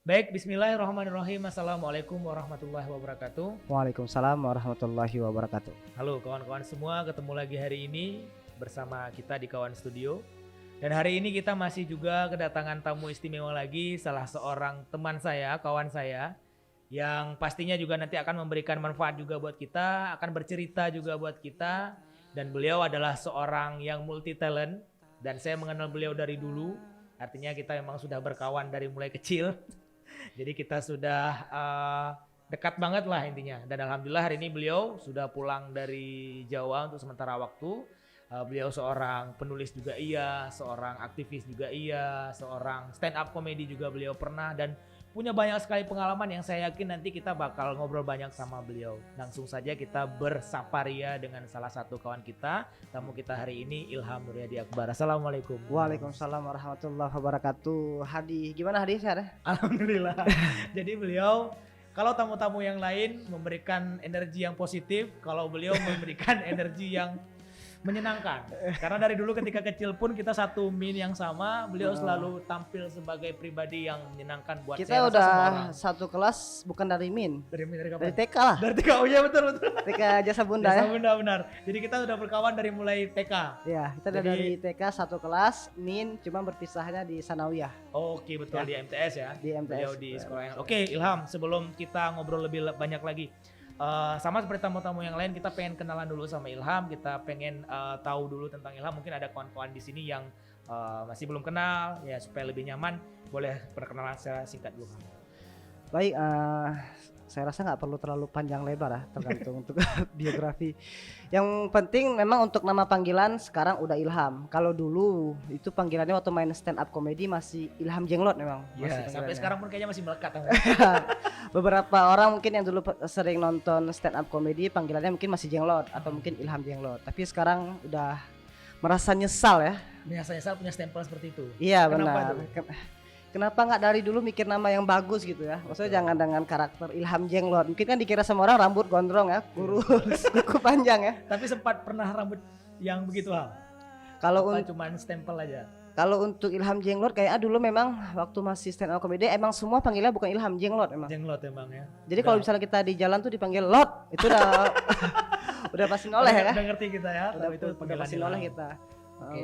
Baik, bismillahirrahmanirrahim. Assalamualaikum warahmatullahi wabarakatuh. Waalaikumsalam warahmatullahi wabarakatuh. Halo kawan-kawan semua, ketemu lagi hari ini bersama kita di Kawan Studio. Dan hari ini kita masih juga kedatangan tamu istimewa lagi, salah seorang teman saya, kawan saya, yang pastinya juga nanti akan memberikan manfaat juga buat kita, akan bercerita juga buat kita. Dan beliau adalah seorang yang multi talent, dan saya mengenal beliau dari dulu, artinya kita memang sudah berkawan dari mulai kecil. Jadi kita sudah dekat banget lah intinya. Dan alhamdulillah hari ini beliau sudah pulang dari Jawa untuk sementara waktu. Beliau seorang penulis juga iya, seorang aktivis juga iya, seorang stand up comedy juga beliau pernah, dan punya banyak sekali pengalaman yang saya yakin nanti kita bakal ngobrol banyak sama beliau. Langsung saja kita bersaparia dengan salah satu kawan kita, tamu kita hari ini, Ilham Nuryadi Akbar. Assalamualaikum. Waalaikumsalam warahmatullahi wabarakatuh. Hadi, gimana Hadi sehat? Alhamdulillah. Jadi beliau, kalau tamu-tamu yang lain memberikan energi yang positif, kalau beliau memberikan energi yang menyenangkan. Karena dari dulu ketika kecil pun kita satu min yang sama, beliau selalu tampil sebagai pribadi yang menyenangkan buat Kita saya rasa udah semua orang. satu kelas bukan dari Min. Dari kapan? Dari TK lah. Dari TK, oh iya betul. TK Jasa Bunda Jasa ya. Bunda, benar. Jadi kita udah berkawan dari mulai TK. Iya, kita udah Jadi- dari TK satu kelas, Min cuma berpisahnya di Sanawiyah. Oke betul, Ya. di MTS ya. Di MTS. Beliau di sekolah yang. Oke Ilham, sebelum kita ngobrol lebih banyak lagi, sama seperti tamu-tamu yang lain, kita pengen kenalan dulu sama Ilham. Kita pengen tahu dulu tentang Ilham. Mungkin ada kawan-kawan di sini yang masih belum kenal, ya supaya lebih nyaman. Boleh perkenalan secara singkat dulu. Baik, saya rasa nggak perlu terlalu panjang lebar ya, tergantung untuk biografi. Yang penting memang untuk nama panggilan sekarang udah Ilham. Kalau dulu itu panggilannya waktu main stand up comedy masih Ilham Jenglot memang. Ya, masih sampai panggilannya. sekarang pun kayaknya masih melekat. Beberapa orang mungkin yang dulu sering nonton stand up comedy panggilannya mungkin masih Jenglot atau mungkin Ilham Jenglot. Tapi sekarang udah merasa nyesal ya. Biasanya saya punya stempel seperti itu. Iya Kenapa benar. tuh? Kenapa nggak dari dulu mikir nama yang bagus gitu ya? Maksudnya jangan dengan karakter Ilham Jenglot. Mungkin kan dikira sama orang rambut gondrong ya, kurus, kuku panjang ya. Tapi sempat pernah rambut yang begitu hal. Kalau Apa cuman stempel aja? kalau untuk Ilham Jenglot kayaknya dulu memang waktu masih stand up comedy emang semua panggilnya bukan Ilham Jenglot emang. Jenglot emang ya. Jadi kalau misalnya kita di jalan tuh dipanggil Lot, itu udah udah pasti noleh ya. Udah ngerti kita ya. Udah, Tahu itu udah panggilan pasti Ilham. noleh kita. Oke.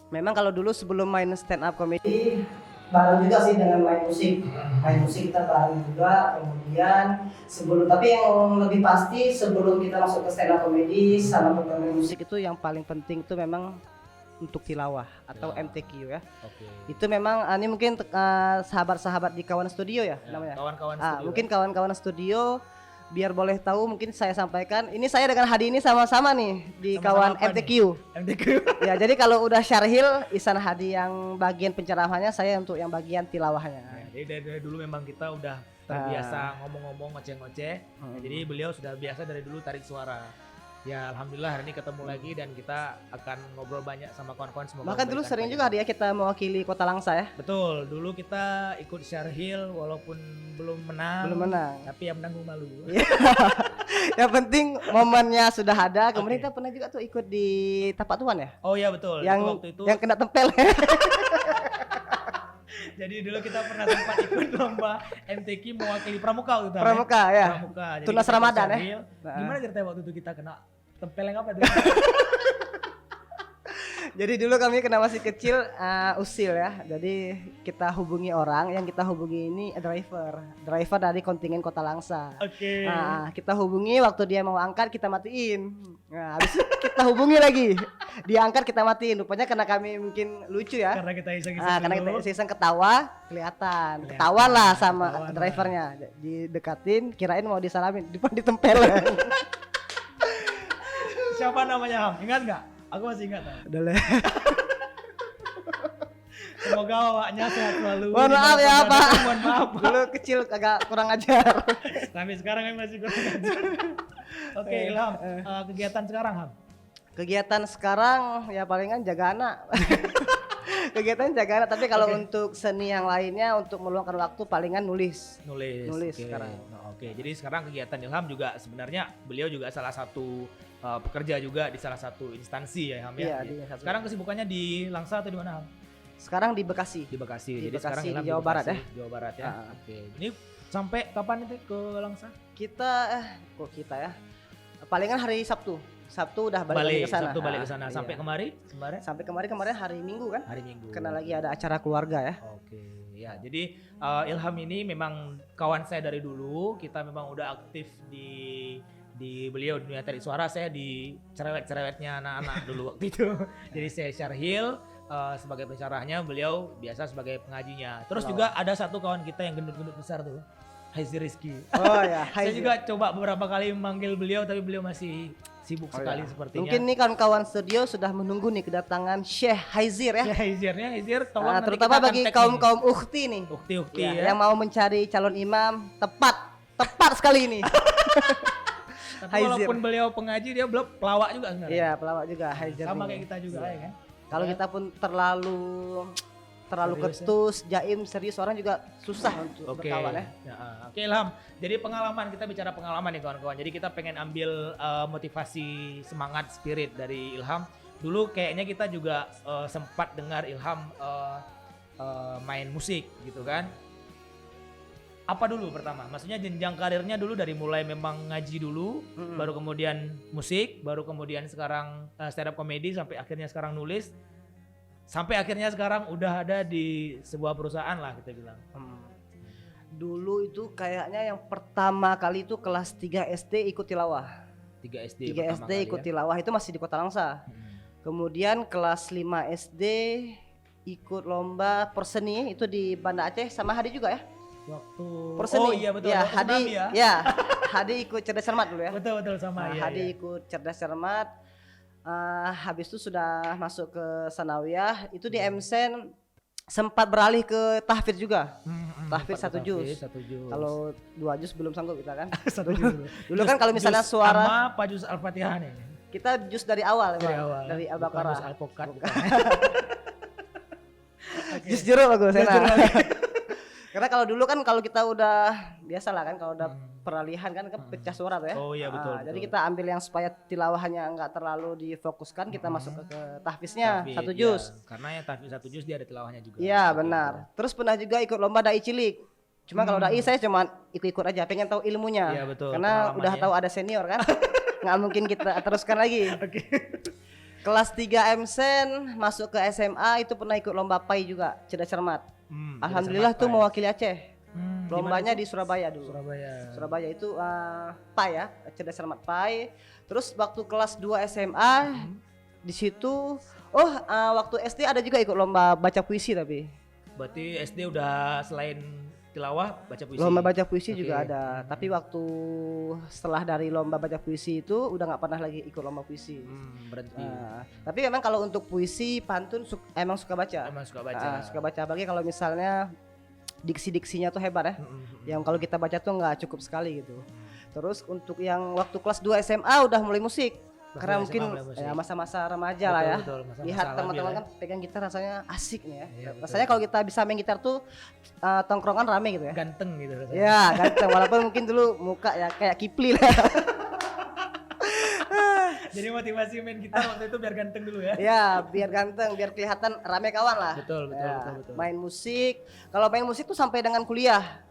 Memang kalau dulu sebelum main stand up comedy bareng juga sih dengan main musik. Main musik kita bareng juga. Kemudian tapi yang lebih pasti sebelum kita masuk ke stand up comedy sama pertandingan musik itu yang paling penting itu memang untuk tilawah atau Ya. MTQ ya. Oke. Itu memang ini mungkin sahabat-sahabat di kawan studio ya, Ya, namanya. kawan-kawan studio. Mungkin kawan-kawan studio biar boleh tahu mungkin saya sampaikan ini saya dengan Hadi ini sama-sama nih di Sama-sama kawan apa MTQ. MTQ. Ya, jadi kalau udah syarhil Ihsan Hadi yang bagian pencerahannya, saya untuk yang bagian tilawahnya. Ya, jadi dari dulu memang kita udah terbiasa ngomong-ngomong, ngoceh-ngoceh. Nah, jadi beliau sudah biasa dari dulu tarik suara. Ya alhamdulillah hari ini ketemu lagi dan kita akan ngobrol banyak sama kawan-kawan. Semoga Bahkan dulu memberikan sering banyak juga Hadi ya kita mewakili Kota Langsa ya. Betul, dulu kita ikut Syarhil walaupun belum menang. Belum menang. Tapi yang menanggung malu. Yang penting momennya sudah ada. Kemudian Oke. kita pernah juga tuh ikut di Tapak Tuan ya. Oh iya betul. Yang Itu waktu itu. yang kena tempel. Jadi dulu kita pernah sempat ikut lomba MTQ mewakili Pramuka waktu itu. Pramuka ya. Pramuka. Jadi Tunas kita ikut Ramadan ya. Syarhil. Nah. Gimana ceritanya waktu itu kita kena tempel yang apa tuh? Jadi dulu kami kena masih kecil usil ya. Jadi kita hubungi orang, yang kita hubungi ini driver dari kontingen Kota Langsa. Oke. Nah, kita hubungi waktu dia mau angkat kita matiin. Nah, habis itu kita hubungi lagi. Dia angkat kita matiin. Rupanya karena kami mungkin lucu ya. Karena kita iseng-iseng Karena kita dulu. iseng ketawa, kelihatan. Ketahuan lah sama Ketahuan lah. drivernya. Didekatin, kirain mau disalamin, depan ditempel. Siapa namanya Ham? Ingat nggak? Aku masih ingat. Ham. Udah lah. Semoga awaknya sehat selalu. Mohon maaf ya, Dimanapun Pak. berada. Mohon maaf. Dulu kecil agak kurang ajar. Sampai sekarang kami masih kurang ajar. Oke Ilham, kegiatan sekarang Ham? Kegiatan sekarang ya palingan jaga anak. Kegiatan jaga anak, tapi kalau Oke. untuk seni yang lainnya untuk meluangkan waktu palingan nulis. Nulis Oke. sekarang. Nah, oke, jadi sekarang kegiatan Ilham juga sebenarnya beliau juga salah satu pekerja juga di salah satu instansi ya Ham ya. Iya, di satu- Sekarang kesibukannya di Langsa atau di mana Ham? Sekarang di Bekasi. Di Bekasi. Di Jadi Bekasi, sekarang di Ilham Jawa Barat ya. Jawa Barat ya. Oke. Ini sampai kapan itu ke Langsa? Kita kok kita ya. Palingan hari Sabtu. Sabtu udah balik ke sana. Sabtu balik ke sana. Iya. Sampai kemarin hari Minggu kan? Hari Minggu. Karena lagi ada acara keluarga ya. Oke. Ya, jadi Ilham ini memang kawan saya dari dulu. Kita memang udah aktif di beliau dunia teknik suara. Saya di cerewet-cerewetnya anak-anak dulu waktu itu. Jadi saya Syarhil sebagai pensyarahnya, beliau biasa sebagai pengajinya. Terus juga ada satu kawan kita yang gendut-gendut besar tuh, Haizir Rizky. Oh ya, Saya juga coba beberapa kali memanggil beliau, tapi beliau masih sibuk sekali ya. sepertinya. Mungkin nih kawan-kawan studio sudah menunggu nih kedatangan Syekh Haizir ya. Haizir, tolong nanti terutama kita bagi kontak kaum ukhti nih. Ukti Ya, yang mau mencari calon imam, tepat sekali ini. Tapi walaupun beliau pengaji, dia belum pelawak juga sebenarnya. Iya, pelawak juga Haizir. Sama kayak kita juga ya kan. Kalau kita pun terlalu Serius, ketus, jaim, serius, orang juga susah untuk berkawan ya. Oke Ilham, jadi pengalaman, kita bicara pengalaman nih kawan-kawan. Jadi kita pengen ambil motivasi, semangat, spirit dari Ilham. Dulu kayaknya kita juga sempat dengar Ilham main musik gitu kan. Apa dulu pertama? Maksudnya jenjang karirnya dulu dari mulai memang ngaji dulu, baru kemudian musik, baru kemudian sekarang stand up comedy, sampai akhirnya sekarang nulis. Sampai akhirnya sekarang udah ada di sebuah perusahaan lah kita bilang. Dulu itu kayaknya yang pertama kali itu kelas 3 SD ikut tilawah. 3 SD ikut tilawah itu masih di Kota Langsa. Kemudian kelas 5 SD ikut lomba perseni itu di Banda Aceh sama Hadi juga ya. Waktu perseni. Oh iya betul. Ya, Hadi ya. Hadi ikut cerdas cermat dulu ya. Betul sama ya. Hadi ikut cerdas cermat. Habis itu sudah masuk ke Sanawiyah, itu di MSen sempat beralih ke tahfidz juga. Tahfidz 1 juz. Kalau 2 juz belum sanggup kita kan. Dulu kan kalau misalnya suara sama Pak Juz Al-Fatihah nih. Kita juz dari awal dari Al-Baqarah. Al-Pokat. Juz jeruk bagus Karena kalau dulu kan kalau kita udah biasa lah kan kalau udah peralihan kan pecah suara tuh ya. Oh iya betul. Jadi kita ambil yang supaya tilawahannya enggak terlalu difokuskan, kita masuk ke tahfidznya 1 juz. Ya, karena yang tahfidz 1 juz dia ada tilawahnya juga. Iya benar. Terus pernah juga ikut lomba dai cilik. Cuma kalau dai saya cuma ikut-ikut aja, pengen tahu ilmunya. Iya betul. Karena udah tahu ada senior kan. Nggak mungkin kita teruskan lagi. Oke. Kelas 3 MSen masuk ke SMA itu pernah ikut lomba PAI juga, cerdas cermat. Alhamdulillah tuh mewakili Aceh. Lombanya di Surabaya dulu. Surabaya itu PAI ya, cerdas cermat PAI. Terus waktu kelas 2 SMA di situ waktu SD ada juga ikut lomba baca puisi tapi. Berarti SD udah selain tilawah baca puisi. Lomba baca puisi juga ada. Tapi waktu setelah dari lomba baca puisi itu udah nggak pernah lagi ikut lomba puisi. Berhenti. Tapi memang kalau untuk puisi pantun emang suka baca. Suka baca. Apalagi kalau misalnya diksi-diksinya tuh hebat ya. Yang kalau kita baca tuh nggak cukup sekali gitu. Terus untuk yang waktu kelas 2 SMA udah mulai musik. Karena mungkin ya masa-masa remaja lah ya. Lihat teman-teman kan pegang gitar rasanya asik nih ya. Rasanya kalau kita bisa main gitar tuh tongkrongan rame gitu ya. Ganteng gitu rasanya. Ya ganteng, walaupun mungkin dulu muka ya kayak Kipli lah. Jadi motivasi main gitar waktu itu biar ganteng dulu ya. Ya, biar ganteng, biar kelihatan rame kawan lah. Betul. Main musik. Kalau main musik tuh sampai dengan kuliah.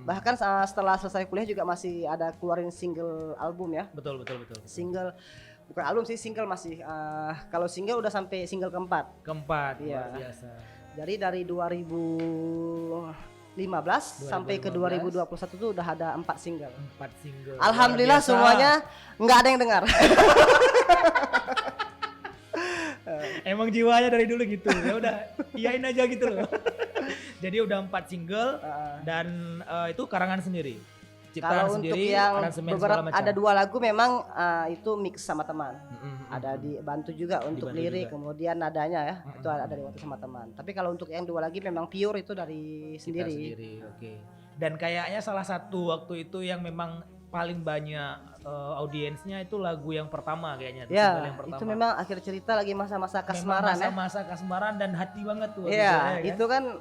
Bahkan setelah selesai kuliah juga masih ada keluarin single album ya. Betul. Single bukan album sih, single masih. Kalau single udah sampai single keempat. Luar biasa. Jadi dari 2015 sampai ke 2021 tuh udah ada 4 single. Alhamdulillah semuanya nggak ada yang dengar. Emang jiwanya dari dulu gitu. Ya udah, iyain aja gitu loh. Jadi udah 4 single dan itu karangan sendiri. Ciptaan sendiri, aransemen segala macam. Ada 2 lagu memang itu mix sama teman. Ada dibantu juga untuk lirik, kemudian nadanya ya. Itu ada dibantu sama teman. Tapi kalau untuk yang 2 lagi memang pure itu dari sendiri. Oke. Dan kayaknya salah satu waktu itu yang memang paling banyak audiensnya itu lagu yang pertama kayaknya. Ya, yang pertama. Itu memang akhir cerita lagi masa-masa kasmaran ya. Masa-masa kasmaran dan hati banget tuh. Iya, itu kan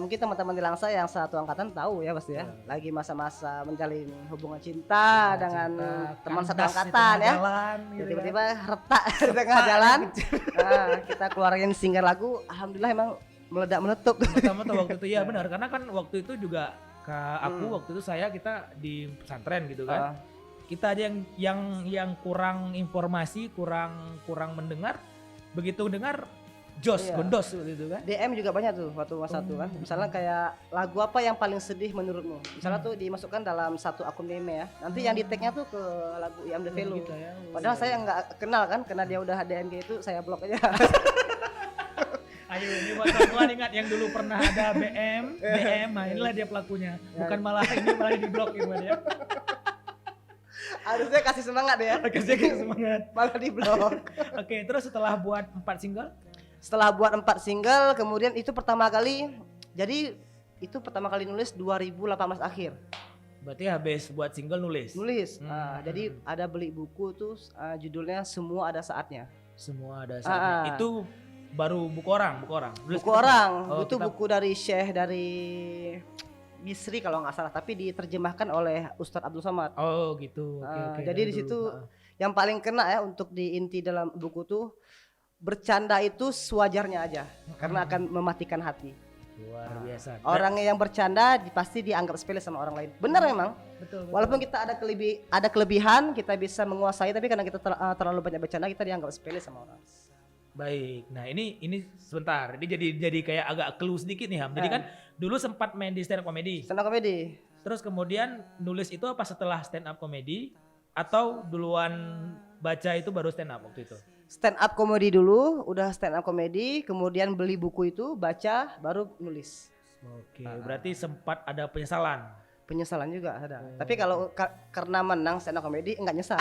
mungkin teman-teman di Langsa yang satu angkatan tahu ya pasti ya. Lagi masa-masa menjalin hubungan cinta dengan teman satu angkatan ya. Tiba-tiba retak di tengah jalan. Kita keluarin single lagu, alhamdulillah emang meledak meletup. Pertama tuh waktu itu ya benar, karena kan waktu itu juga waktu itu kita di pesantren gitu kan. Kita aja yang kurang informasi, kurang mendengar, begitu dengar jos gondos gitu kan. DM juga banyak tuh waktu masa itu kan. Misalnya kayak lagu apa yang paling sedih menurutmu? Misalnya tuh dimasukkan dalam satu akun meme ya. Nanti yang di tag-nya tuh ke lagu Iam the Velo. Gitu ya. Padahal saya nggak kenal kan, karena dia udah DM kayak itu, saya blok aja. Ayo ini buat teman ingat yang dulu pernah ada DM, nah inilah dia pelakunya. Bukan malah di blok gitu dia. Harusnya kasih semangat ya. Kasih semangat. Malah di blok. Oke, terus setelah buat 4 single? Setelah buat 4 single, kemudian itu pertama kali, jadi itu pertama kali nulis 2018 akhir. Berarti habis buat single nulis? Nulis, jadi ada beli buku tuh judulnya Semua Ada Saatnya. Semua Ada Saatnya. Itu baru buku orang? Buku orang, itu buku dari Syekh dari Misri kalau nggak salah, tapi diterjemahkan oleh Ustadz Abdul Somad. Oh gitu. Okay, jadi di situ yang paling kena ya untuk di inti dalam buku tuh, bercanda itu sewajarnya aja, karena akan mematikan hati. Luar biasa. Orang yang bercanda pasti dianggap sepele sama orang lain. Benar memang. Betul. Walaupun kita ada kelebihan, kita bisa menguasai, tapi karena kita terlalu banyak bercanda, kita dianggap sepele sama orang. Baik, nah ini sebentar, ini jadi kayak agak clue sedikit nih Ham. Jadi kan dulu sempat main di stand up comedy. Stand up comedy. Terus kemudian nulis itu apa setelah stand up comedy atau duluan baca itu baru stand up waktu itu? Stand up comedy dulu, udah stand up comedy, kemudian beli buku itu, baca, baru nulis. Oke, berarti sempat ada penyesalan. Penyesalan juga ada. Tapi kalau karena menang stand up comedy enggak nyesal.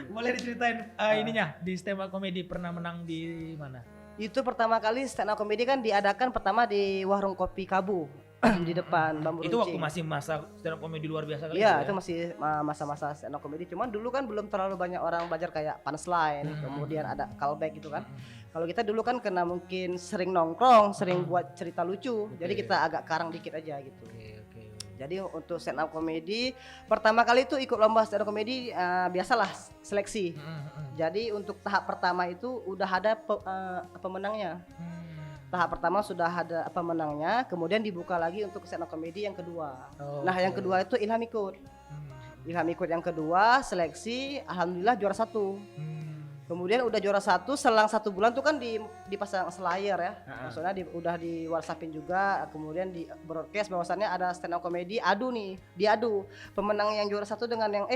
Boleh diceritain ininya di stand up comedy pernah menang di mana? Itu pertama kali stand up comedy kan diadakan pertama di warung kopi Kabu di depan Bambu Runcing. Itu waktu masih masa stand up comedy luar biasa kali ya? Itu masih masa-masa stand up comedy. Cuman dulu kan belum terlalu banyak orang belajar kayak punchline, kemudian ada callback gitu kan. Kalau kita dulu kan kena mungkin sering nongkrong, sering buat cerita lucu. Jadi kita agak karang dikit aja gitu. Jadi untuk stand up comedy pertama kali itu ikut lomba stand up comedy, biasalah seleksi. Jadi untuk tahap pertama itu udah ada pemenangnya. Tahap pertama sudah ada pemenangnya, kemudian dibuka lagi untuk stand up comedy yang kedua. Nah yang kedua itu Ilham ikut. Ilham ikut yang kedua, seleksi, alhamdulillah juara 1. Kemudian udah juara 1, selang 1 bulan tuh kan dipasang slayer ya. Maksudnya udah di WhatsAppin juga, kemudian di broadcast bahwasannya ada stand up comedy diadu. Pemenang yang juara 1 dengan yang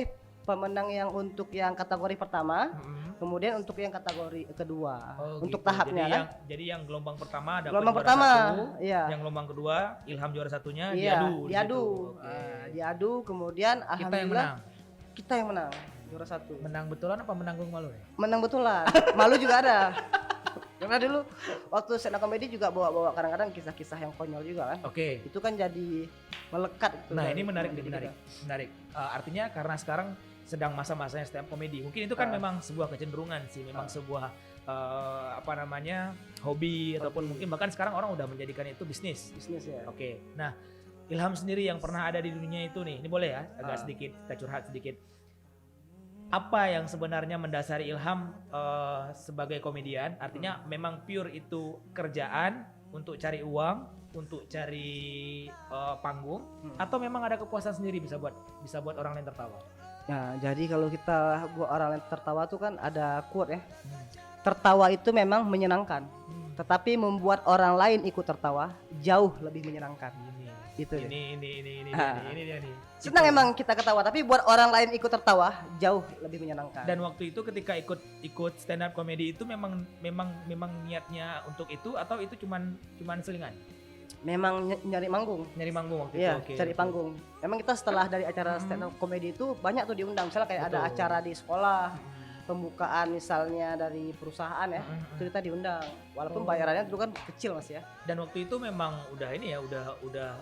pemenang yang untuk yang kategori pertama, kemudian untuk yang kategori kedua. Untuk gitu. tahapnya jadi kan. Jadi yang gelombang pertama dapat gelombang juara pertama, 1, iya. Yang gelombang kedua Ilham juara 1-nya diadu. Diadu, kemudian alhamdulillah kita yang menang. Juara 1. Menang betulan apa menanggung malu ya? Menang betulan. Malu juga ada. Karena dulu waktu stand up comedy juga bawa kadang-kadang kisah-kisah yang konyol juga kan. Itu kan jadi melekat gitu. Nah, ini menarik. Artinya karena sekarang sedang masa-masanya stand up comedy. Mungkin itu kan memang sebuah kecenderungan sih, memang sebuah hobi ataupun mungkin bahkan sekarang orang udah menjadikan itu bisnis ya. Nah, Ilham sendiri yang pernah ada di dunia itu nih. Ini boleh ya agak sedikit kita curhat sedikit. Apa yang sebenarnya mendasari Ilham sebagai komedian? Artinya memang pure itu kerjaan untuk cari uang, untuk cari panggung, atau memang ada kepuasan sendiri bisa buat orang lain tertawa? Nah, jadi kalau kita buat orang lain tertawa tuh kan ada quote ya. Tertawa itu memang menyenangkan, tetapi membuat orang lain ikut tertawa jauh lebih menyenangkan. Ini dia nih. Senang emang kita ketawa, tapi buat orang lain ikut tertawa jauh lebih menyenangkan. Dan waktu itu ketika ikut stand up comedy itu memang niatnya untuk itu atau itu cuman selingan? Memang nyari manggung waktu itu. Cari panggung. Memang kita setelah dari acara stand up comedy itu banyak tuh diundang. Misalnya kayak ada acara di sekolah, pembukaan misalnya dari perusahaan ya, itu kita diundang. Walaupun bayarannya dulu kan kecil Mas ya. Dan waktu itu memang udah ini ya, udah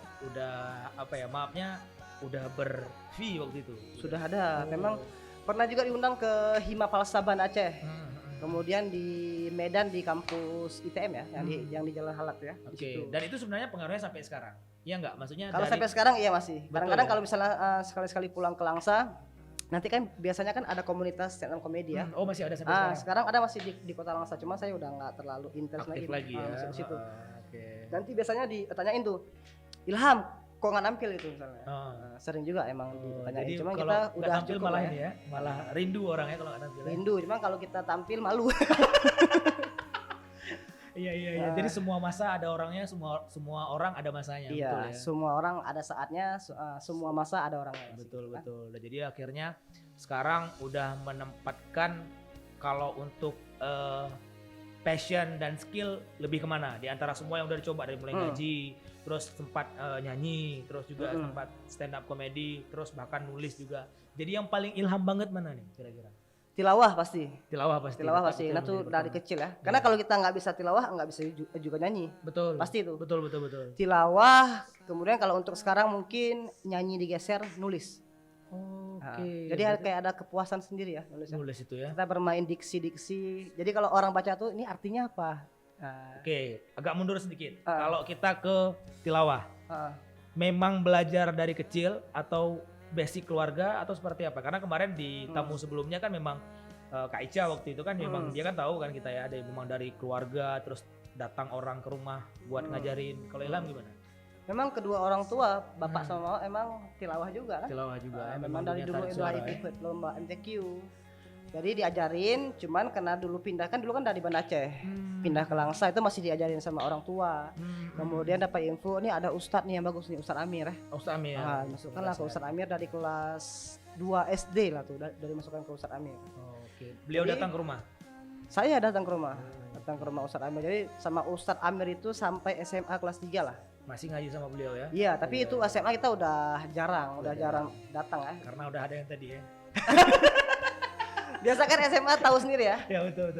apa ya, maafnya udah ber-fee waktu itu. Sudah ada. Memang pernah juga diundang ke Hima Palsaban Aceh. Kemudian di Medan di kampus ITM ya, yang di Jalan Halak ya. Dan itu sebenarnya pengaruhnya sampai sekarang. Iya enggak? Maksudnya kalau sampai sekarang iya masih. Kadang-kadang kalau misalnya sekali-sekali pulang ke Langsa, nanti kan biasanya kan ada komunitas stand up comedy ya. Oh masih ada sampai sekarang. Sekarang ada masih di Kota Langsa, cuma saya udah nggak terlalu intens Aktif lagi ya. masuk ke situ. Oke. Nanti biasanya ditanyain tuh, Ilham kok nggak nampil itu misalnya. Sering juga emang ditanyain, Jadi cuma kalau kita nggak udah tampil cukup malah ya. ini ya, malah rindu orangnya kalau nggak tampil. Rindu, cuma kalau kita tampil malu. Iya. Jadi semua masa ada orangnya, semua orang ada masanya. Iya, Betul ya. semua orang ada saatnya, semua masa ada orangnya. Betul. Dan jadi akhirnya sekarang udah menempatkan kalau untuk passion dan skill lebih kemana di antara semua yang udah dicoba, dari mulai ngaji, terus sempat nyanyi, terus juga sempat stand up comedy, terus bahkan nulis juga. Jadi yang paling ilham banget mana nih kira-kira? Tilawah pasti. Tilawah pasti. Nah tuh dari kecil ya. Karena kalau kita nggak bisa tilawah, nggak bisa juga nyanyi. Betul. Pasti itu. Betul. Tilawah, kemudian kalau untuk sekarang mungkin nyanyi digeser nulis. Oke. Jadi kayak ada kepuasan sendiri ya nulis. Nulis itu ya. Kita bermain diksi-diksi. Jadi kalau orang baca tuh ini artinya apa? Oke, agak mundur sedikit. Kalau kita ke tilawah, memang belajar dari kecil atau basic keluarga atau seperti apa? Karena kemarin di tamu sebelumnya kan memang Kak Ica waktu itu kan memang dia kan tahu kan kita ya, ada memang dari keluarga, terus datang orang ke rumah buat ngajarin. Kalau Ilham gimana? Memang kedua orang tua, bapak sama mama emang tilawah juga kan? Tilawah juga. Memang dari dulu udah ikut lomba MTQ. Jadi diajarin, cuman karena dulu pindah kan dulu kan dari Banda Aceh, pindah ke Langsa itu masih diajarin sama orang tua. Kemudian dapat info nih ada ustadz nih yang bagus nih, Ustadz Amir ya. Ustadz Amir. Masukkanlah ke Ustadz Amir dari kelas 2 SD lah tuh, dari masukkan ke Ustadz Amir. Oke. Beliau Jadi, datang ke rumah. Saya datang ke rumah Ustadz Amir. Jadi sama Ustadz Amir itu sampai SMA kelas 3 lah. Masih ngaji sama beliau ya? Iya, tapi itu SMA kita udah jarang datang ya. Karena udah ada yang tadi ya. Biasa kan SMA tahu sendiri ya. Ya betul.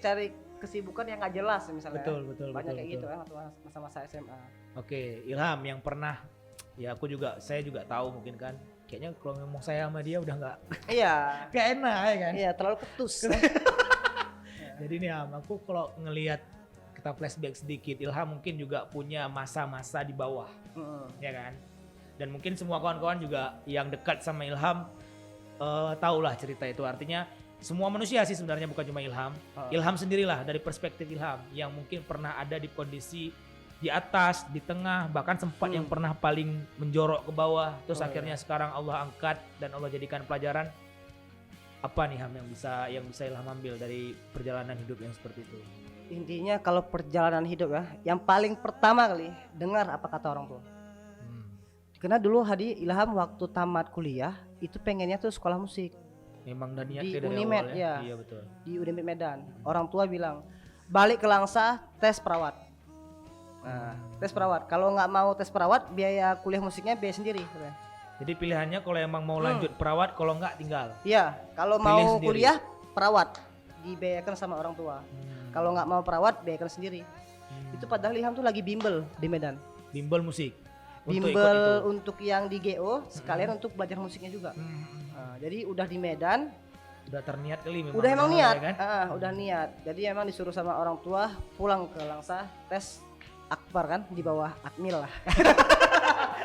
Cari kesibukan yang nggak jelas misalnya. Betul. Banyak kayak gitu kan masa-masa SMA. Oke, Ilham yang pernah ya saya juga tahu mungkin kan. Kayaknya kalau ngomong saya sama dia udah nggak Iya. kayak enak ya kan. Iya, terlalu ketus. Jadi nih aku kalau ngelihat kita flashback sedikit, Ilham mungkin juga punya masa-masa di bawah. Ya kan? Dan mungkin semua kawan-kawan juga yang dekat sama Ilham tahulah cerita itu. Artinya semua manusia sih sebenarnya, bukan cuma Ilham. Ilham sendirilah dari perspektif Ilham yang mungkin pernah ada di kondisi di atas, di tengah, bahkan sempat yang pernah paling menjorok ke bawah. Terus akhirnya sekarang Allah angkat dan Allah jadikan pelajaran. Apa nih Ham yang bisa Ilham ambil dari perjalanan hidup yang seperti itu? Intinya kalau perjalanan hidup ya, yang paling pertama kali dengar apa kata orang tua. Karena dulu Ilham waktu tamat kuliah itu pengennya tuh sekolah musik. Memang dan niat di dari Unimed awal ya. Iya betul. Di Unimed Medan. Orang tua bilang, balik ke Langsa tes perawat. Tes perawat. Kalau nggak mau tes perawat, biaya kuliah musiknya biaya sendiri. Jadi pilihannya kalau emang mau lanjut perawat, kalau nggak tinggal. Iya, kalau mau kuliah perawat dibiayakan sama orang tua. Kalau nggak mau perawat, biayakan sendiri. Itu padahal Ilham tuh lagi bimbel di Medan. Bimbel musik. Bimbel untuk yang di GO, sekalian untuk belajar musiknya juga. Jadi udah di Medan. Udah terniat kali memang. Udah emang niat, kan? udah niat. Jadi emang disuruh sama orang tua pulang ke Langsa tes Akbar kan di bawah Akmil lah.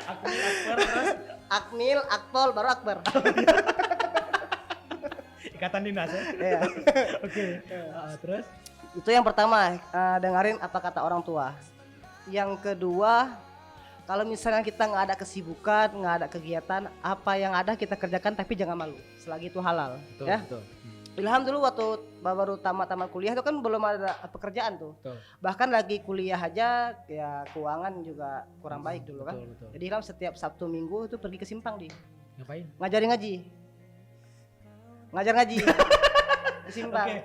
Akbar terus Akmil, Akpol, baru Akbar. Ikatan dinas ya. Iya. Oke. Terus itu yang pertama, dengerin apa kata orang tua. Yang kedua, kalau misalnya kita nggak ada kesibukan, nggak ada kegiatan, apa yang ada kita kerjakan tapi jangan malu. Selagi itu halal. Betul, ya. Betul. Ilham dulu waktu baru tamat kuliah itu kan belum ada pekerjaan tuh. Betul. Bahkan lagi kuliah aja ya keuangan juga kurang baik dulu kan. Betul. Jadi Ilham setiap Sabtu Minggu itu pergi ke Simpang Ngapain? ngajarin ngaji. Ngajar ngaji. Di Simpang. Oke.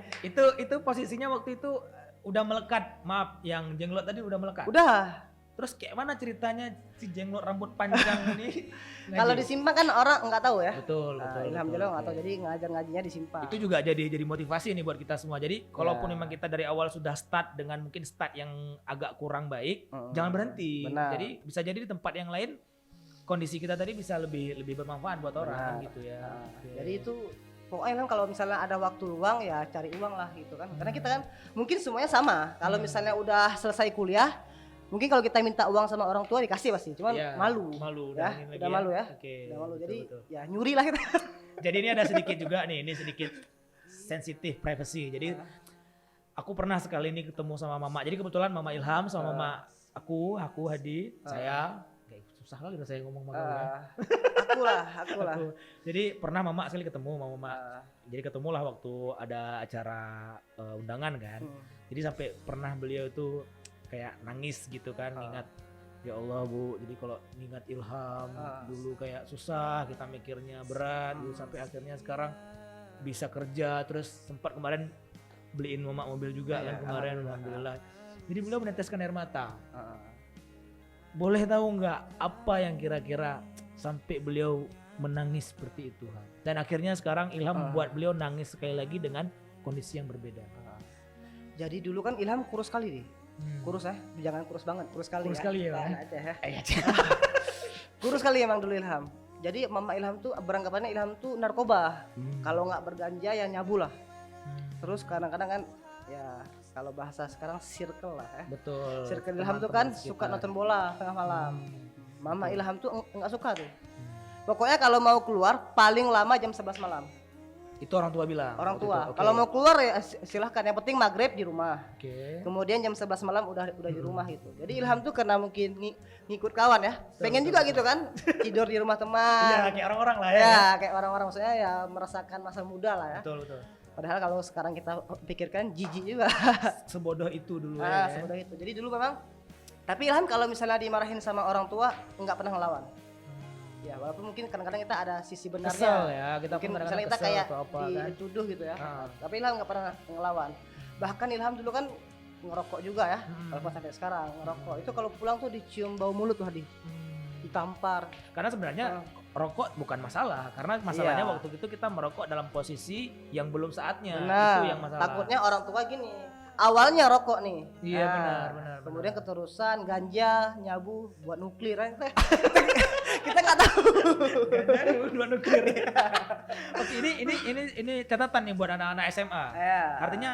Itu posisinya waktu itu udah melekat. Maaf, yang jenglot tadi udah melekat. Udah. Terus kayak mana ceritanya si jenglot rambut panjang ini? Kalau di Simpang kan orang nggak tahu ya. Betul. Ilham Jalo nggak tahu, jadi ngajar ngajinya di Simpang. Itu juga jadi motivasi nih buat kita semua. Jadi kalaupun memang kita dari awal sudah start dengan mungkin start yang agak kurang baik, jangan berhenti. Benar. Jadi bisa jadi di tempat yang lain kondisi kita tadi bisa lebih bermanfaat buat orang kan gitu ya. Jadi itu pokoknya kan kalau misalnya ada waktu luang ya cari uang lah gitu kan. Karena kita kan mungkin semuanya sama. Kalau misalnya udah selesai kuliah Mungkin kalau kita minta uang sama orang tua dikasih pasti, cuman Iya, malu. Malu Ya, udah udah malu ya. Oke. Udah malu. Jadi betul. ya nyuri lah kita. Jadi ini ada sedikit juga nih, ini sedikit sensitif privacy. Jadi aku pernah sekali ini ketemu sama mama. Jadi kebetulan mama Ilham sama mama aku Hadi, saya kayak susah kali udah saya ngomong sama kamu ya. Aku lah. Jadi pernah mama sekali ketemu sama mama. Jadi ketemulah waktu ada acara undangan kan. Jadi sampai pernah beliau itu kayak nangis gitu kan, ingat ya Allah Bu, jadi kalau ingat Ilham dulu kayak susah, kita mikirnya berat gitu, sampai akhirnya sekarang bisa kerja, terus sempat kemarin beliin mama mobil juga kan kemarin, alhamdulillah. Jadi beliau meneteskan air mata. Boleh tahu nggak apa yang kira-kira sampai beliau menangis seperti itu? Dan akhirnya sekarang Ilham membuat beliau nangis sekali lagi dengan kondisi yang berbeda. Jadi dulu kan Ilham kurus sekali nih. Kurus ya, jangan kurus banget, kurus sekali. Kurus sekali ya. Nah, aja ya. Kurus sekali emang dulu Ilham. Jadi mama Ilham tuh beranggapannya Ilham tuh narkoba. Kalau nggak berganja ya nyabu lah. Terus kadang-kadang kan ya kalau bahasa sekarang circle lah ya. Betul. Circle Ilham tuh kan suka nonton bola tengah malam. Mama Ilham tuh nggak suka tuh. Pokoknya kalau mau keluar paling lama jam 11 malam. Itu orang tua bilang. Orang waktu tua. itu, oke. Kalau mau keluar ya silahkan. Yang penting maghrib di rumah. Oke. Kemudian jam 11 malam udah di rumah gitu. Jadi Ilham tuh karena mungkin ngikut kawan ya. Pengen juga gitu kan. Tidur di rumah teman. Iya, kayak orang-orang lah ya. Ya, kayak orang-orang maksudnya ya merasakan masa muda lah ya. Betul. Padahal kalau sekarang kita pikirkan jijik juga. Sebodoh itu dulu Sebodoh itu. Jadi dulu memang. Tapi Ilham kalau misalnya dimarahin sama orang tua nggak pernah ngelawan. Ya walaupun mungkin kadang-kadang kita ada sisi benarnya. Kesel ya, kita mungkin kadang-kadang misalnya kita kesel kayak atau apa, kan? dituduh gitu ya. Tapi Ilham nggak pernah ngelawan. Bahkan Ilham dulu kan ngerokok juga ya. Walaupun sampai sekarang ngerokok. Itu kalau pulang tuh dicium bau mulut tuh Hadi. Ditampar. Karena sebenarnya rokok bukan masalah, karena masalahnya waktu itu kita merokok dalam posisi yang belum saatnya. Nah, itu yang masalah. takutnya orang tua gini. Awalnya rokok nih. Iya, benar. Kemudian keterusan ganja, nyabu buat nuklir kan. Kita nggak tahu. Dua nuklir. Oke, ini catatan nih buat anak-anak SMA. Ya. Artinya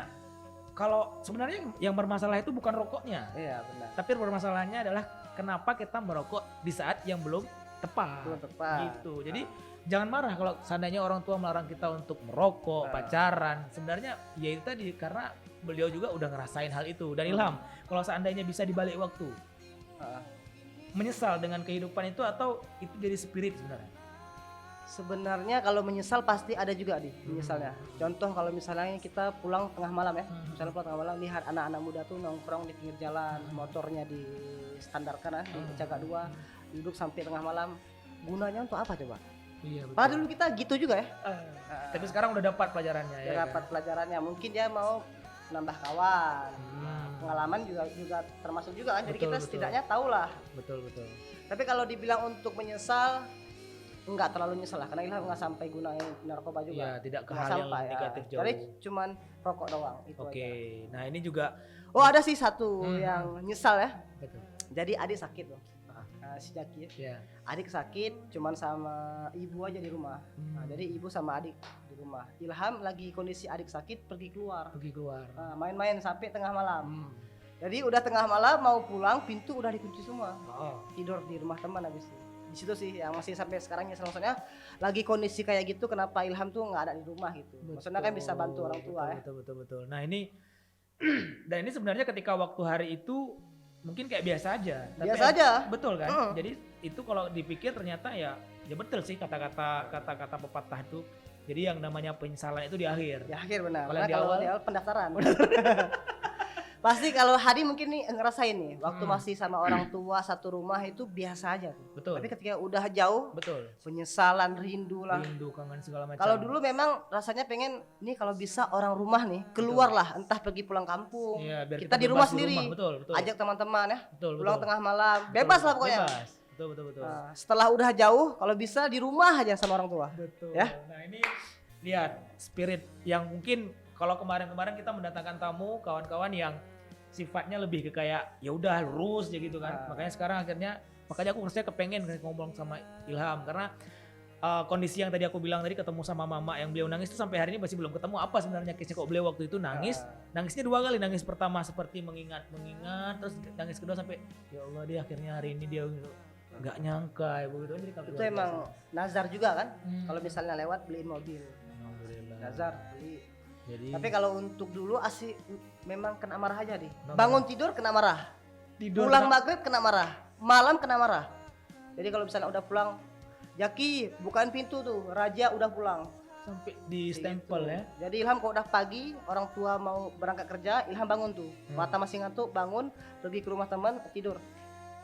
kalau sebenarnya yang bermasalah itu bukan rokoknya. Iya, benar. Tapi bermasalahnya adalah kenapa kita merokok di saat yang belum tepat. Belum tepat. Gitu. Jadi jangan marah kalau seandainya orang tua melarang kita untuk merokok, pacaran. Sebenarnya ya itu tadi karena beliau juga udah ngerasain hal itu. Dan Ilham, kalau seandainya bisa dibalik waktu, menyesal dengan kehidupan itu atau itu jadi spirit sebenarnya? Sebenarnya kalau menyesal pasti ada juga menyesalnya. Contoh kalau misalnya kita pulang tengah malam ya, misalnya pulang tengah malam lihat anak-anak muda tuh nongkrong di pinggir jalan, motornya distandarkan di jaga 2, duduk sampai tengah malam. Gunanya untuk apa coba? Iya, betul. Padahal dulu kita gitu juga ya. Tapi sekarang udah dapat pelajarannya ya. Dapat pelajarannya. Mungkin dia mau nambah kawan. Pengalaman juga termasuk juga kan. Jadi kita setidaknya tahu lah. Betul. Tapi kalau dibilang untuk menyesal, enggak terlalu nyesel lah, karena Ilham nggak sampai gunain narkoba juga. Iya, tidak ke Nggak hal yang sampai, negatif jauh. Jadi cuman rokok doang itu Oke. aja. Nah, ini juga Oh, ada sih satu yang nyesal ya. betul. Jadi adik sakit loh. Si Jaki ya. Ya. Adik sakit cuman sama ibu aja di rumah. Nah, jadi ibu sama adik di rumah. Ilham lagi kondisi adik sakit pergi keluar. Main-main sampai tengah malam. Jadi udah tengah malam mau pulang, pintu udah dikunci semua. Tidur di rumah teman habis itu. Di situ sih yang masih sampai sekarang nyesel, maksudnya lagi kondisi kayak gitu kenapa Ilham tuh nggak ada di rumah gitu. Maksudnya kan bisa bantu orang tua ya. Betul. Nah, ini dan ini sebenarnya ketika waktu hari itu mungkin kayak biasa aja. Biasa aja. Betul kan? Jadi itu kalau dipikir ternyata ya betul sih kata-kata pepatah itu. Jadi yang namanya penyesalan itu di akhir. Di akhir benar. Kalau Karena di awal pendaftaran. Pasti kalau Hadi mungkin nih ngerasain nih waktu masih sama orang tua satu rumah itu biasa aja tuh. Betul. Tapi ketika udah jauh, penyesalan, rindu lah. Rindu, kangen segala macam. Kalau dulu memang rasanya pengen nih kalau bisa orang rumah nih keluarlah, entah pergi pulang kampung. Iya, biar kita di rumah sendiri. Betul. Ajak teman-teman ya. Betul. Pulang tengah malam, bebas lah pokoknya. Bebas. Betul. Nah, setelah udah jauh, kalau bisa di rumah aja sama orang tua. Betul. Ya. Nah, ini lihat spirit yang mungkin kalau kemarin-kemarin kita mendatangkan tamu kawan-kawan yang sifatnya lebih ke kayak ya udah lurus aja gitu kan. Makanya sekarang makanya aku harusnya kepengen ngomong sama Ilham karena kondisi yang tadi aku bilang tadi ketemu sama mama yang beliau nangis itu sampai hari ini masih belum ketemu apa sebenarnya case-nya kok beliau waktu itu nangis. Nangisnya 2 kali, nangis pertama seperti mengingat terus nangis kedua sampai ya Allah dia akhirnya hari ini dia nggak nyangka ya begitu. Jadi Itu emang nazar juga kan? Kalau misalnya lewat beliin mobil. Alhamdulillah. Nazar beli. Jadi Tapi kalau untuk dulu asli memang kena marah aja nih. Bangun tidur kena marah. Pulang maghrib kena marah. Malam kena marah. Jadi kalau misalnya udah pulang, Jaki bukain pintu tuh, Raja udah pulang. sampai di stempel ya. Jadi Ilham kalau udah pagi, orang tua mau berangkat kerja, Ilham bangun tuh. Mata masih ngantuk, bangun, pergi ke rumah teman, tidur.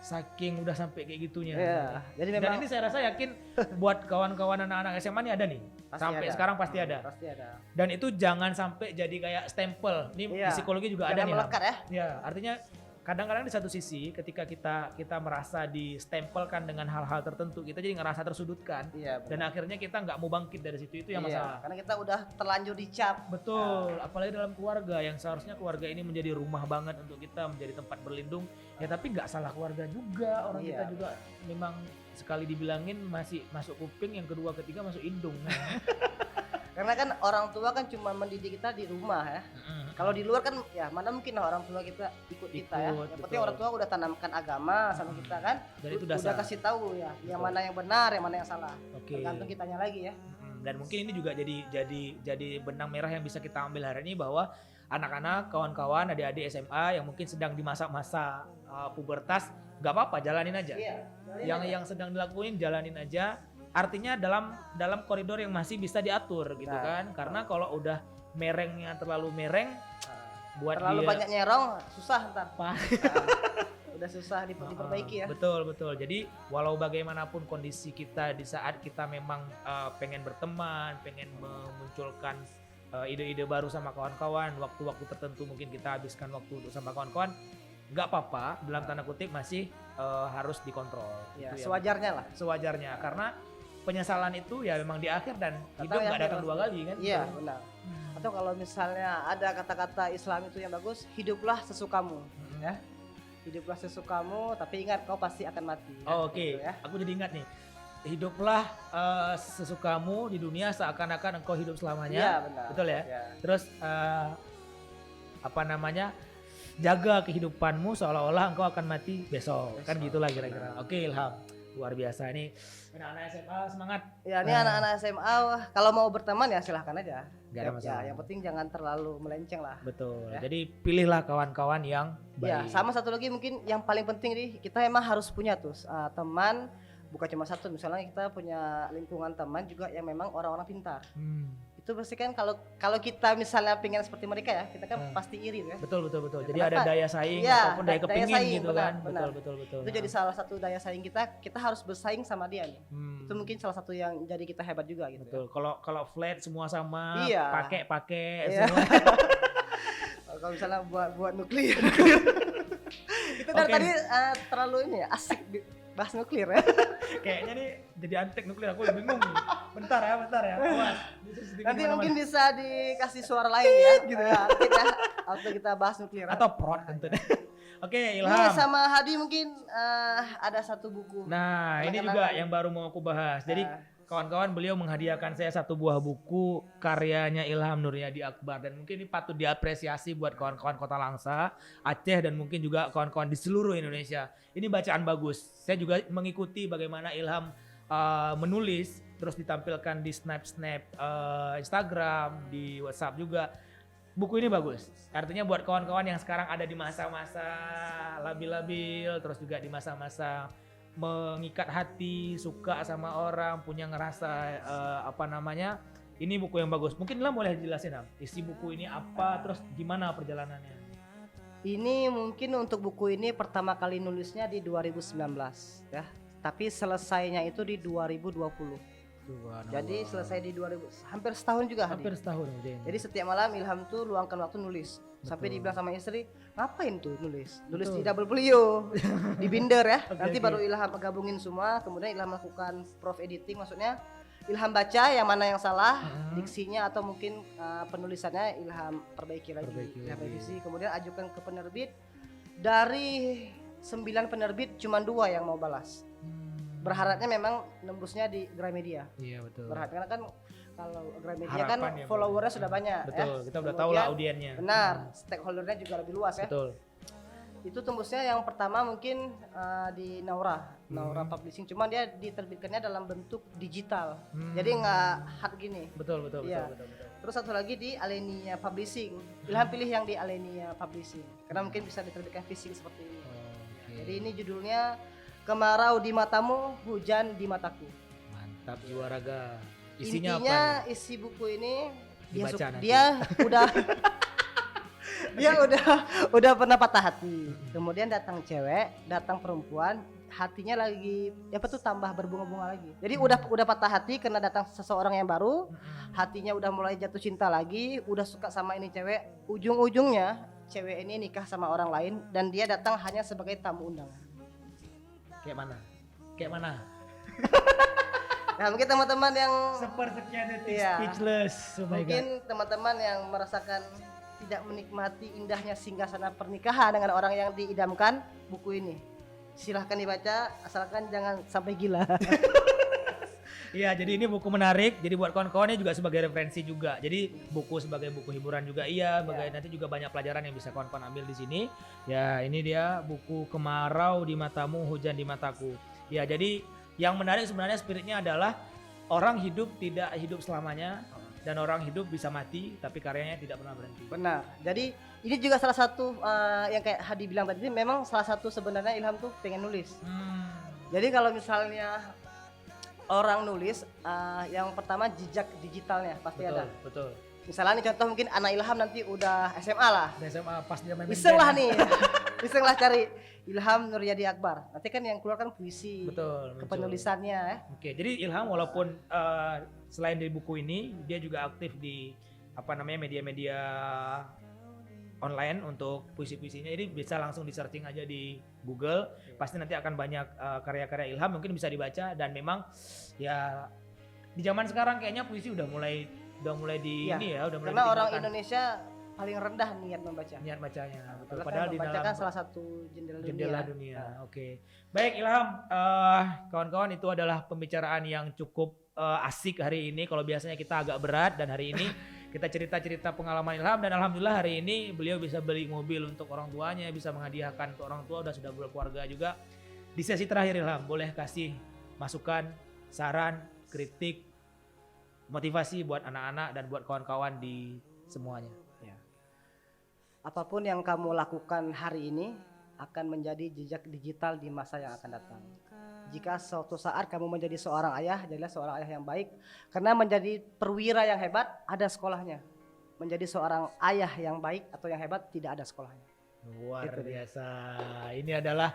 Saking udah sampai kayak gitunya. Iya. Jadi Dan memang ini saya rasa yakin buat kawan-kawan anak-anak SMA nih ada nih. pasti Sampai ada. sekarang pasti ada. Pasti ada. Dan itu jangan sampai jadi kayak stempel. Ini Iya. di psikologi juga Jangan ada nih. Ham. melekat ya. Ya, artinya kadang-kadang di satu sisi ketika kita merasa distempelkan dengan hal-hal tertentu, kita jadi ngerasa tersudutkan. Iya. Dan akhirnya kita nggak mau bangkit dari situ, itu yang masalah. Karena kita udah terlanjur dicap. Betul, apalagi dalam keluarga yang seharusnya keluarga ini menjadi rumah banget untuk kita, menjadi tempat berlindung. Ya tapi nggak salah keluarga juga, orang Iya. kita juga memang sekali dibilangin masih masuk kuping, yang kedua ketiga masuk hidung. Karena kan orang tua kan cuma mendidik kita di rumah ya. Kalau di luar kan ya mana mungkin lah orang tua kita ikut kita ya. Yang penting betul. orang tua udah tanamkan agama sama kita kan. Dan itu Udah dasar. kasih tahu ya, yang Betul. mana yang benar, yang mana yang salah. Oke. Tergantung kitanya lagi ya. Dan mungkin ini juga jadi benang merah yang bisa kita ambil hari ini, bahwa anak-anak, kawan-kawan, adik-adik SMA yang mungkin sedang di masa-masa pubertas, nggak apa-apa, jalanin aja. Iya. Yang sedang dilakuin jalanin aja. Artinya dalam koridor yang masih bisa diatur gitu Nah. kan. Karena kalau udah merengnya terlalu mereng, buat terlalu dia banyak nyerong susah ntar. Apa? Udah susah diperbaiki ya. Betul. Jadi walau bagaimanapun kondisi kita di saat kita memang pengen berteman, pengen memunculkan ide-ide baru sama kawan-kawan, waktu-waktu tertentu mungkin kita habiskan waktu untuk sama kawan-kawan, nggak apa-apa, dalam tanda kutip masih harus dikontrol. Ya, Itu ya. sewajarnya lah. Sewajarnya, karena penyesalan itu ya memang di akhir, dan Atau hidup ya, nggak datang 2 kali kan. Iya, benar. Atau kalau misalnya ada kata-kata Islam itu yang bagus, hiduplah sesukamu, ya. Hiduplah sesukamu, tapi ingat kau pasti akan mati. Oh, oke, Gitu ya. aku jadi ingat nih. Hiduplah sesukamu di dunia seakan-akan engkau hidup selamanya. Iya, benar. Betul ya? Iya. Terus jaga kehidupanmu seolah-olah engkau akan mati besok. Kan gitulah kira-kira. Oke, Ilham. Luar biasa nih. Anak-anak SMA semangat. Ya, ini anak-anak SMA wah, kalau mau berteman ya silahkan aja. Gak ada masalah. Ya, yang penting jangan terlalu melenceng lah. Betul. Ya. Jadi pilihlah kawan-kawan yang Ya, baik. sama satu lagi mungkin yang paling penting nih, kita emang harus punya tuh teman, bukan cuma satu, misalnya kita punya lingkungan teman juga yang memang orang-orang pintar. Itu pasti kan kalau kita misalnya pengen seperti mereka ya, kita kan pasti iri ya. Betul. Ya, Jadi kenapa? ada daya saing Iya, ataupun daya daya kepingin saing, gitu benar, kan. benar. Betul. Itu jadi salah satu daya saing kita harus bersaing sama dia nih. Itu mungkin salah satu yang jadi kita hebat juga gitu. Betul. Kalau flat semua sama, Iya. pakai Iya. semua. Kalau misalnya buat nuklir. Itu dari Oke. tadi terlalu ini ya, asik bahas nuklir ya. Kayaknya nih jadi antek nuklir, aku udah bingung nih. Bentar ya. Awas. Nanti mungkin bisa dikasih suara lain ya gitu ya. Atau kita bahas nuklir. atau prod tentunya. Oke, Ini Ilham. sama Hadi mungkin ada satu buku. Nah, ini Kenangan. juga yang baru mau aku bahas. Jadi kawan-kawan, beliau menghadiahkan saya satu buah buku karyanya Ilham Nuryadi Akbar, dan mungkin ini patut diapresiasi buat kawan-kawan Kota Langsa, Aceh, dan mungkin juga kawan-kawan di seluruh Indonesia. Ini bacaan bagus. Saya juga mengikuti bagaimana Ilham menulis, terus ditampilkan di snap Instagram, di WhatsApp juga. Buku ini bagus. Artinya buat kawan-kawan yang sekarang ada di masa-masa labil-labil, terus juga di masa-masa mengikat hati, suka sama orang, punya ngerasa ini buku yang bagus. Mungkin lah boleh jelasin isi buku ini apa, terus gimana perjalanannya. Ini mungkin untuk buku ini pertama kali nulisnya di 2019 ya. Tapi selesainya itu di 2020. Jadi selesai di 2000, hampir setahun juga. Hampir Hadi. setahun. Jadi setiap malam Ilham tuh luangkan waktu nulis. Sampai dibilang sama istri, ngapain tuh nulis? Nulis di double folio, di binder ya. Nanti baru Ilham gabungin semua, kemudian Ilham lakukan prof editing, maksudnya Ilham baca yang mana yang salah, diksinya atau mungkin penulisannya Ilham perbaiki lagi, Ilham revisi, kemudian ajukan ke penerbit. Dari 9 penerbit cuma 2 yang mau balas. Berharapnya memang nembusnya di Gramedia. Iya betul. Berharap karena kan kalau Gramedia Harapan kan ya, followernya sudah banyak betul, ya. kita udah tahu lah audiennya. Benar, stakeholdernya juga lebih luas ya. Betul. Itu tembusnya yang pertama mungkin di Naura Publishing, cuman dia diterbitkannya dalam bentuk digital, jadi nggak hard gini. Betul. Iya. Betul. Terus satu lagi di Alenia Publishing. Ilham pilih yang di Alenia Publishing karena mungkin bisa diterbitkan fisik seperti ini. Okay. Jadi ini judulnya Kemarau di Matamu, Hujan di Mataku. Mantap jiwa raga. Isinya Intinya apa? isi buku ini Dibaca nanti. dia udah dia udah pernah patah hati. Kemudian datang cewek, datang perempuan, hatinya lagi apa tuh tambah berbunga-bunga lagi. Jadi udah patah hati karena datang seseorang yang baru, hatinya udah mulai jatuh cinta lagi, udah suka sama ini cewek. Ujung-ujungnya cewek ini nikah sama orang lain dan dia datang hanya sebagai tamu undangan. Kayak mana? Nah, mungkin teman-teman yang Sepersekian detik Iya. speechless. Oh my mungkin teman-teman yang merasakan tidak menikmati indahnya singgasana pernikahan dengan orang yang diidamkan, buku ini silahkan dibaca, asalkan jangan sampai gila. Iya, jadi ini buku menarik. Jadi buat kawan-kawannya juga sebagai referensi juga. Jadi buku sebagai buku hiburan juga nanti juga banyak pelajaran yang bisa kawan-kawan ambil di sini. Ya, ini dia buku Kemarau di Matamu, Hujan di Mataku. Ya, jadi yang menarik sebenarnya spiritnya adalah orang hidup tidak hidup selamanya dan orang hidup bisa mati tapi karyanya tidak pernah berhenti. Benar. Jadi ini juga salah satu yang kayak Hadi bilang tadi, memang salah satu sebenarnya Ilham tuh pengen nulis. Jadi kalau misalnya orang nulis, yang pertama jejak digitalnya pasti ada. Betul. Misalnya nih contoh mungkin anak Ilham nanti udah SMA lah. Di SMA pas dia main Iseng lah band. nih. Iseng lah cari Ilham Nuryadi Akbar. Nanti kan yang keluar kan puisi. Betul. Kepenulisannya ya. Oke, jadi Ilham walaupun selain dari buku ini, dia juga aktif di media-media online untuk puisi-puisinya. Jadi bisa langsung di searching aja di Google. Pasti nanti akan banyak karya-karya Ilham mungkin bisa dibaca, dan memang ya di zaman sekarang kayaknya puisi udah mulai di Ya, ini ya, udah mulai karena orang ditinggalkan Indonesia paling rendah niat membaca. niat bacanya. Betul. Padahal Padahal di membaca dalam kan salah satu jendela dunia. Nah. Oke. Baik Ilham, kawan-kawan, itu adalah pembicaraan yang cukup asik hari ini. Kalau biasanya kita agak berat, dan hari ini kita cerita-cerita pengalaman Ilham, dan alhamdulillah hari ini beliau bisa beli mobil untuk orang tuanya, bisa menghadiahkan untuk orang tua, sudah berkeluarga juga. Di sesi terakhir Ilham, boleh kasih masukan, saran, kritik, motivasi buat anak-anak dan buat kawan-kawan di semuanya. Apapun yang kamu lakukan hari ini akan menjadi jejak digital di masa yang akan datang. Jika suatu saat kamu menjadi seorang ayah, jadilah seorang ayah yang baik. Karena menjadi perwira yang hebat ada sekolahnya. Menjadi seorang ayah yang baik atau yang hebat tidak ada sekolahnya. Luar biasa. Ini adalah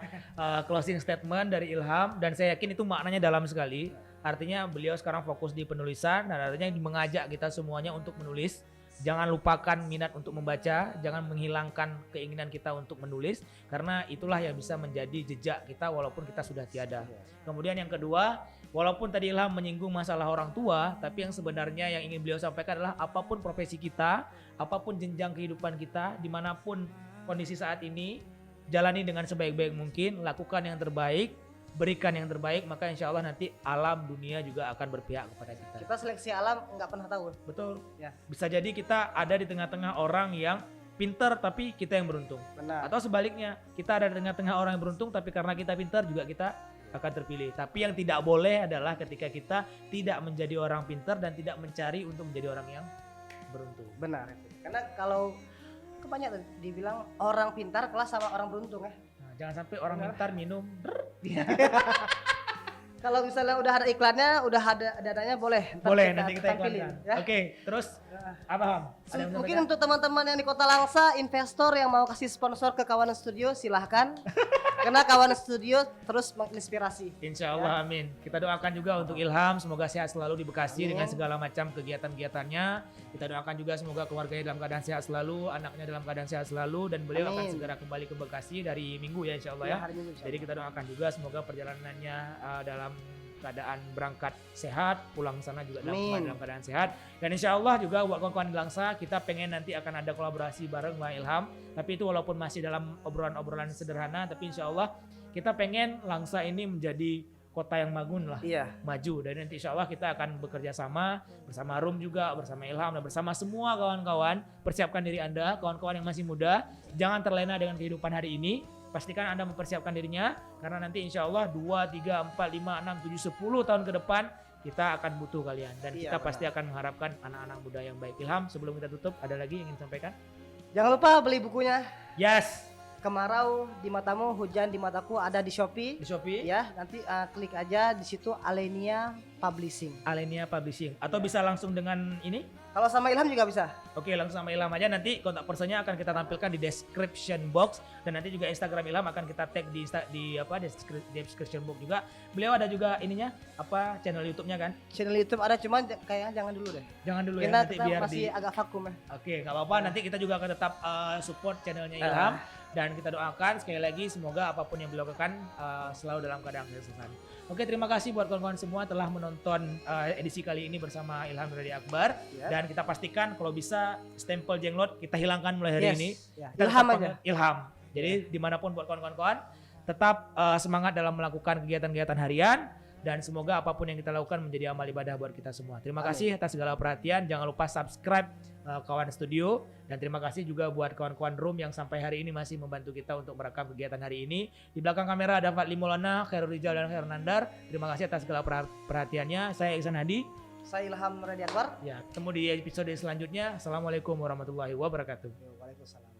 closing statement dari Ilham, dan saya yakin itu maknanya dalam sekali. Artinya beliau sekarang fokus di penulisan, dan artinya mengajak kita semuanya untuk menulis. Jangan lupakan minat untuk membaca, jangan menghilangkan keinginan kita untuk menulis, karena itulah yang bisa menjadi jejak kita walaupun kita sudah tiada. Kemudian yang kedua, walaupun tadi Ilham menyinggung masalah orang tua, tapi yang sebenarnya yang ingin beliau sampaikan adalah apapun profesi kita, apapun jenjang kehidupan kita, dimanapun kondisi saat ini, jalani dengan sebaik-baik mungkin, lakukan yang terbaik, berikan yang terbaik, maka insya Allah nanti alam dunia juga akan berpihak kepada kita. Kita seleksi alam nggak pernah tahu. Betul. Ya. Bisa jadi kita ada di tengah-tengah orang yang pintar tapi kita yang beruntung. Benar. Atau sebaliknya, kita ada di tengah-tengah orang yang beruntung tapi karena kita pintar juga kita akan terpilih. Tapi yang tidak boleh adalah ketika kita tidak menjadi orang pintar dan tidak mencari untuk menjadi orang yang beruntung. Benar. Karena kalau kebanyakan dibilang orang pintar kelas sama orang beruntung ya. Nah, jangan sampai orang pintar minum. Kalau misalnya udah ada iklannya, udah ada dananya, boleh. Boleh, nanti kita tampilin, iklankan. ya. Oke, terus apa Ham? Ada yang Mungkin menyampaikan? untuk teman-teman yang di Kota Langsa, investor yang mau kasih sponsor ke Kawanan Studio, silahkan. Karena Kawanan Studio terus menginspirasi. Insya Allah, amin. Kita doakan juga untuk Ilham, semoga sehat selalu di Bekasi Amin. dengan segala macam kegiatan-kegiatannya. Kita doakan juga semoga keluarganya dalam keadaan sehat selalu, anaknya dalam keadaan sehat selalu, dan beliau akan Amin. segera kembali ke Bekasi dari Minggu ya insya Allah ya. Hari Minggu, insya Jadi kita doakan juga semoga perjalanannya dalam keadaan berangkat sehat, pulang sana juga Amin. dalam keadaan sehat. Dan insya Allah juga buat kawan-kawan di Langsa, kita pengen nanti akan ada kolaborasi bareng Bang Ilham. Tapi itu walaupun masih dalam obrolan-obrolan sederhana, tapi insya Allah kita pengen Langsa ini menjadi kota yang bangun lah, Iya. maju. Dan nanti insya Allah kita akan bekerja sama bersama Rum juga, bersama Ilham dan bersama semua kawan-kawan. Persiapkan diri Anda, kawan-kawan yang masih muda, jangan terlena dengan kehidupan hari ini. Pastikan Anda mempersiapkan dirinya karena nanti insya Allah 2, 3, 4, 5, 6, 7, 10 tahun ke depan kita akan butuh kalian dan Iya, kita benar. pasti akan mengharapkan anak-anak muda yang baik. Ilham, sebelum kita tutup ada lagi yang ingin sampaikan? Jangan lupa beli bukunya. Yes, Kemarau di matamu, hujan di mataku, ada di Shopee. di Shopee. Ya, nanti klik aja di situ Alenia Publishing. Alenia Publishing atau Iya. bisa langsung dengan ini. Kalau sama Ilham juga bisa. Oke, langsung sama Ilham aja, nanti kontak personnya akan kita tampilkan di description box dan nanti juga Instagram Ilham akan kita tag di description box juga. Beliau ada juga ininya apa channel YouTube-nya kan? Channel YouTube ada, cuman kayaknya jangan dulu deh. Jangan dulu ya, Kita, nanti kita biar masih agak vakum ya. Oke, nggak apa-apa. Nanti kita juga akan tetap support channelnya Ilham dan kita doakan sekali lagi semoga apapun yang beliau lakukan selalu dalam keadaan kesuksesan. Oke, terima kasih buat kawan-kawan semua telah menonton edisi kali ini bersama Ilham Radi Akbar. Ya. Dan kita pastikan kalau bisa stempel jenglot kita hilangkan mulai hari Yes. ini. Ya, Kita Ilham tetap aja. panggil Ilham. Jadi dimanapun buat kawan-kawan tetap semangat dalam melakukan kegiatan-kegiatan harian. Dan semoga apapun yang kita lakukan menjadi amal ibadah buat kita semua. Terima Amin. kasih atas segala perhatian. Jangan lupa subscribe Kawan Studio. Dan terima kasih juga buat kawan-kawan Room yang sampai hari ini masih membantu kita untuk merekam kegiatan hari ini. Di belakang kamera ada Fadli Maulana, Khairul Rijal, dan Khair Nandar. Terima kasih atas segala perhatiannya. Saya Iksan Hadi. Saya Ilham Radi Akbar. Ya, ketemu di episode selanjutnya. Assalamualaikum warahmatullahi wabarakatuh. Waalaikumsalam.